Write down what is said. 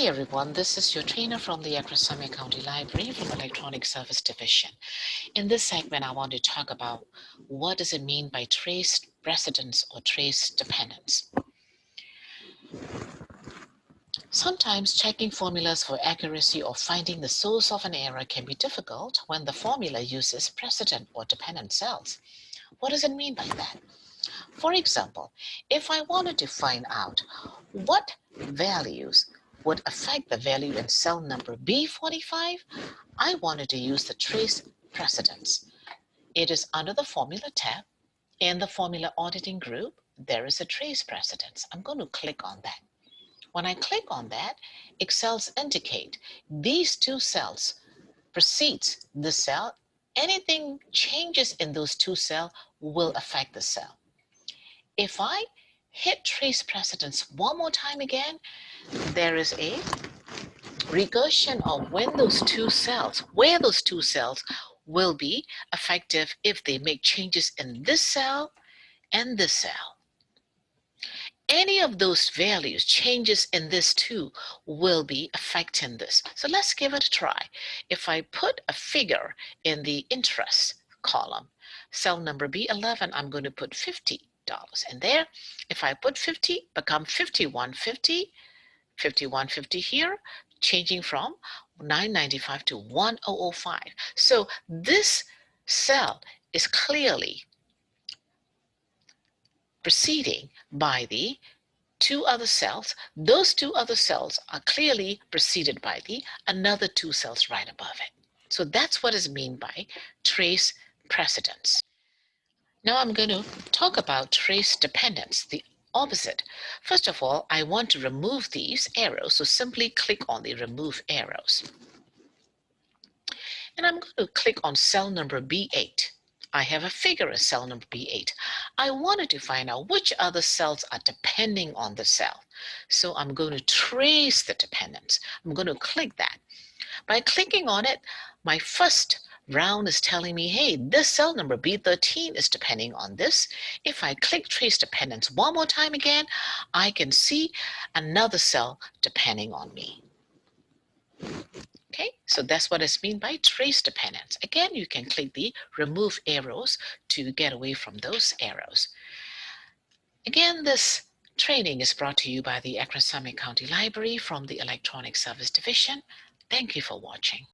Hi everyone, this is your trainer from the Summit County Library from Electronic Service Division. In this segment, I want to talk about what does it mean by trace precedence or trace dependence. Sometimes checking formulas for accuracy or finding the source of an error can be difficult when the formula uses precedent or dependent cells. What does it mean by that? For example, if I wanted to find out what values would affect the value in cell number B45, I wanted to use the trace precedence. It is under the Formula tab. In the Formula Auditing group, there is a trace precedence. I'm going to click on that. When I click on that, cells indicate these two cells precedes the cell. Anything changes in those two cells will affect the cell. If I hit trace precedence one more time again, there is a recursion of where those two cells will be effective if they make changes in this cell and this cell. Any of those values, changes in this too, will be affecting this. So let's give it a try. If I put a figure in the interest column, cell number B11, I'm going to put $50 in there. If I put 50, become 5150, 5150 here, changing from 995 to 1005. So this cell is clearly preceding by the two other cells. Those two other cells are clearly preceded by the another two cells right above it. So that's what is meant by trace precedence. Now I'm going to talk about trace dependence, the opposite. First of all, I want to remove these arrows, so simply click on the remove arrows. And I'm going to click on cell number B8. I have a figure in cell number B8. I wanted to find out which other cells are depending on the cell. So I'm going to trace the dependence. I'm going to click that. By clicking on it, my first round is telling me, hey, this cell number B13 is depending on this. If I click trace dependence one more time again, I can see another cell depending on me. Okay, so that's what it's mean by trace dependence. Again, you can click the remove arrows to get away from those arrows. Again, this training is brought to you by the Summit County Library from the Electronic Service Division. Thank you for watching.